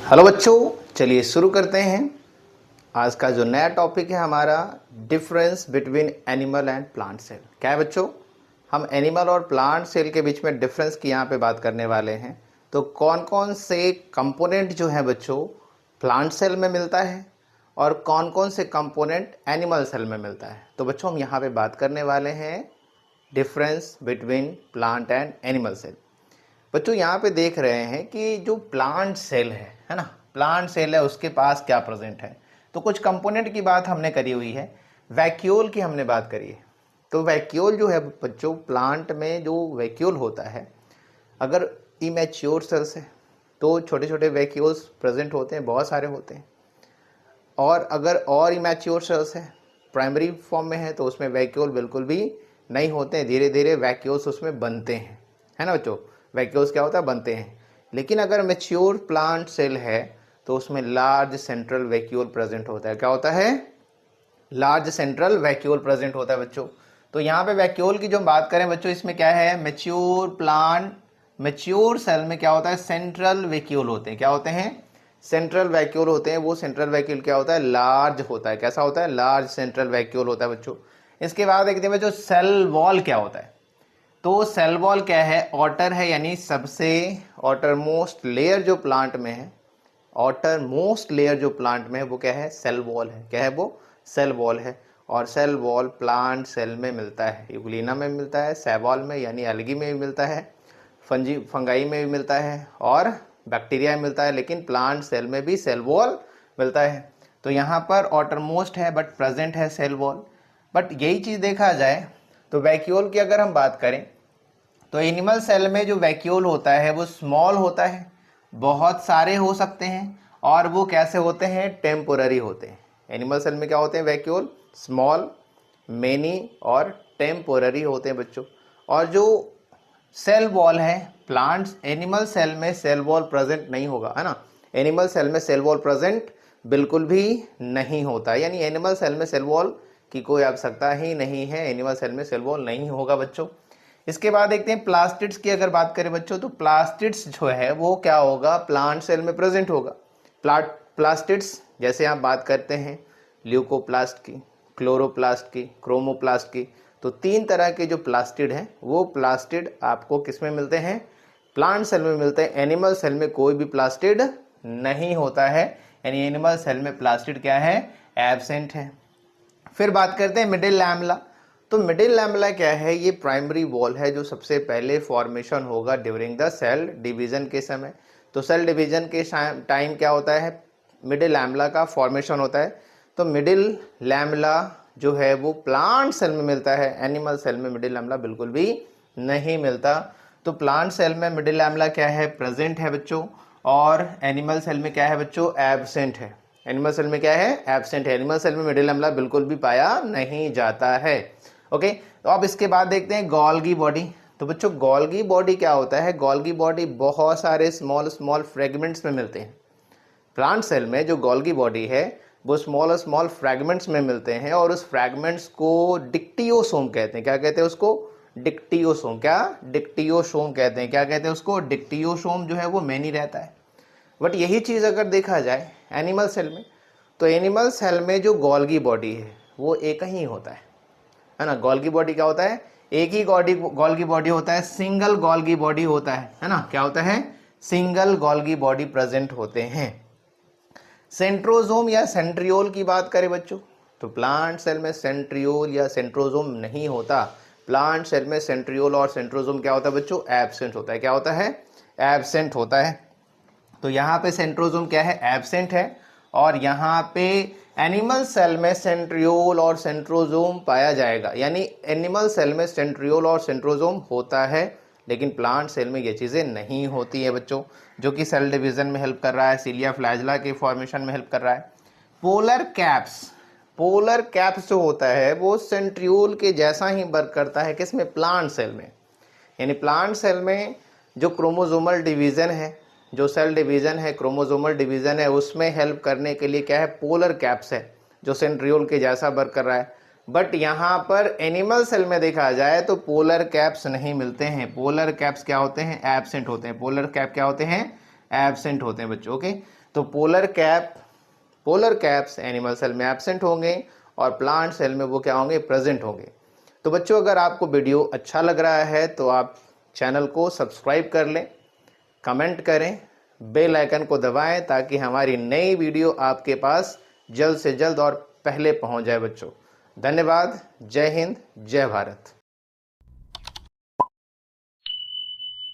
Hello बच्चों, चलिए शुरू करते हैं। आज का जो नया टॉपिक है हमारा difference between animal and plant cell. क्या है बच्चों? हम एनिमल और प्लांट सेल के बीच में डिफरेंस की यहाँ पे बात करने वाले हैं। तो कौन कौन से कंपोनेंट जो है बच्चों प्लांट सेल में मिलता है और कौन कौन से कंपोनेंट एनिमल सेल में मिलता है। तो बच्चों हम यहाँ पे बात करने वाले हैं difference between plant and animal cell. बच्चों यहाँ पे देख रहे हैं कि जो प्लांट सेल है ना, प्लांट सेल है, उसके पास क्या प्रेजेंट है। तो कुछ कंपोनेंट की बात हमने करी हुई है, वैक्यूल की हमने बात करी है। तो वैक्यूल जो है बच्चों, प्लांट में जो वैक्यूल होता है, अगर इमेच्योर सेल्स है तो छोटे छोटे वैक्यूल्स प्रेजेंट होते हैं, बहुत सारे होते हैं। और अगर और इमेच्योर सेल्स है, प्राइमरी फॉर्म में है, तो उसमें वैक्यूल बिल्कुल भी नहीं होते हैं, धीरे धीरे वैक्यूल्स उसमें बनते हैं, है ना बच्चों। वैक्यूल्स क्या होता है? बनते हैं। लेकिन अगर मैच्योर प्लांट सेल है तो उसमें लार्ज सेंट्रल वैक्यूल प्रेजेंट होता है। क्या होता है? लार्ज सेंट्रल वैक्यूल प्रेजेंट होता है बच्चों। तो यहाँ पे वैक्यूल की जो बात करें बच्चों, इसमें क्या है, मैच्योर प्लांट, मैच्योर सेल में क्या होता है, सेंट्रल वैक्यूल होते हैं। क्या होते हैं? सेंट्रल वैक्यूल होते हैं। वो सेंट्रल वैक्यूल क्या होता है? लार्ज होता है। कैसा होता है? लार्ज सेंट्रल वैक्यूल होता है बच्चों। इसके बाद देखते हैं बच्चों सेल वॉल क्या होता है। तो सेल वॉल क्या है? ऑटर है, यानी सबसे ऑटर मोस्ट लेयर जो प्लांट में है, ऑटर मोस्ट लेयर जो प्लांट में है वो क्या है? सेल वॉल है। क्या है वो? सेल वॉल है। और सेल वॉल प्लांट सेल में मिलता है, यूग्लिना में मिलता है, सेवॉल में यानी एल्गी में भी मिलता है, फंगाई में भी मिलता है और बैक्टीरिया में मिलता है। लेकिन प्लांट सेल में भी सेल वॉल मिलता है। तो यहाँ पर ऑटर मोस्ट है बट प्रेजेंट है सेल वॉल। बट यही चीज़ देखा जाए तो वैक्यूल की अगर हम बात करें तो एनिमल सेल में जो वैक्यूल होता है वो स्मॉल होता है, बहुत सारे हो सकते हैं, और वो कैसे होते हैं? टेम्पोररी होते हैं। एनिमल सेल में क्या होते हैं? वैक्यूल स्मॉल, मेनी और टेम्पोररी होते हैं बच्चों। और जो सेल वॉल है, प्लांट्स एनिमल सेल में सेल वॉल प्रेजेंट नहीं होगा, है ना। एनिमल सेल में सेल वॉल प्रेजेंट बिल्कुल भी नहीं होता, यानी एनिमल सेल में सेल वॉल की कोई आवश्यकता ही नहीं है, एनिमल सेल में सेल वॉल नहीं होगा बच्चों। इसके बाद देखते हैं प्लास्टिड्स की अगर बात करें बच्चों, तो प्लास्टिड्स जो है वो क्या होगा? प्लांट सेल में प्रेजेंट होगा। प्लास्टिड्स जैसे आप बात करते हैं ल्यूकोप्लास्ट की, क्लोरोप्लास्ट की, क्रोमोप्लास्ट की, तो तीन तरह के जो प्लास्टिड हैं वो प्लास्टिड आपको किस में मिलते हैं? प्लांट सेल में मिलते हैं। एनिमल सेल में कोई भी प्लास्टिड नहीं होता है, यानी एनिमल सेल में प्लास्टिड क्या है? एब्सेंट है। फिर बात करते हैं मिडिल लैमेला। तो मिडिल लैमेला क्या है? ये प्राइमरी वॉल है जो सबसे पहले फॉर्मेशन होगा ड्यूरिंग द सेल डिवीजन के समय। तो सेल डिवीजन के टाइम क्या होता है? मिडिल लैमेला का फॉर्मेशन होता है। तो मिडिल लैमेला जो है वो प्लांट सेल में मिलता है, एनिमल सेल में मिडिल लैमेला बिल्कुल भी नहीं मिलता। तो प्लांट सेल में मिडिल लैमेला क्या है? प्रेजेंट है बच्चों। और एनिमल सेल में क्या है बच्चों? एब्सेंट है। एनिमल सेल में क्या है? एब्सेंट है। एनिमल सेल में मिडिल लैमेला बिल्कुल भी पाया नहीं जाता है। ओके, तो अब इसके बाद देखते हैं गोल्गी बॉडी। तो बच्चों गोल्गी बॉडी क्या होता है? गोल्गी बॉडी बहुत सारे स्मॉल स्मॉल फ्रेगमेंट्स में मिलते हैं। प्लांट सेल में जो गोल्गी बॉडी है वो स्मॉल स्मॉल फ्रैगमेंट्स में मिलते हैं, और उस फ्रैगमेंट्स को डिक्टियोसोम कहते हैं। क्या कहते हैं उसको? डिक्टियोसोम। क्या? डिक्टियोसोम कहते हैं। क्या कहते हैं उसको? डिक्टियोसोम जो है वो मैनी रहता है। बट यही चीज़ अगर देखा जाए एनिमल सेल में, तो एनिमल सेल में जो गोल्गी बॉडी है वो एक ही होता है ना। गोल्गी बॉडी क्या होता है? एक ही गोल्गी बॉडी होता है, सिंगल गोल्गी बॉडी होता है ना। क्या होता है? सिंगल गोल्गी बॉडी प्रेजेंट होते हैं। सेंट्रोजोम या सेंट्रियोल की बात करें बच्चों, तो प्लांट सेल में सेंट्रियोल या सेंट्रोजोम नहीं होता। प्लांट सेल में सेंट्रियोल और सेंट्रोजोम क्या होता है बच्चों? एब्सेंट होता है। क्या होता है? एब्सेंट होता है। तो यहाँ पे सेंट्रोजोम क्या है? एब्सेंट है। और यहाँ पे एनिमल सेल में सेंट्रियोल और सेंट्रोजोम पाया जाएगा, यानी एनिमल सेल में सेंट्रियोल और सेंट्रोजोम होता है, लेकिन प्लांट सेल में ये चीज़ें नहीं होती है बच्चों, जो कि सेल डिवीजन में हेल्प कर रहा है, सीलिया फ्लैजला के फॉर्मेशन में हेल्प कर रहा है। पोलर कैप्स, पोलर कैप्स जो होता है वो सेंट्रियोल के जैसा ही वर्क करता है, किसमें? प्लांट सेल में। यानी प्लांट सेल में जो क्रोमोजोमल डिवीज़न है, जो सेल डिवीज़न है, क्रोमोजोमल डिवीज़न है, उसमें हेल्प करने के लिए क्या है? पोलर कैप्स है, जो सेंट्रियोल के जैसा वर्क कर रहा है। बट यहाँ पर एनिमल सेल में देखा जाए तो पोलर कैप्स नहीं मिलते हैं। पोलर कैप्स क्या होते हैं? एब्सेंट होते हैं। पोलर कैप क्या होते हैं? एब्सेंट होते हैं बच्चों। ओके, तो पोलर कैप्स एनिमल सेल में एब्सेंट होंगे और प्लांट सेल में वो क्या होंगे, प्रेजेंट होंगे। तो बच्चों अगर आपको वीडियो अच्छा लग रहा है तो आप चैनल को सब्सक्राइब कर लें, कमेंट करें, बेल आइकन को दबाएं ताकि हमारी नई वीडियो आपके पास जल्द से जल्द और पहले पहुंच जाए बच्चों। धन्यवाद। जय हिंद, जय भारत।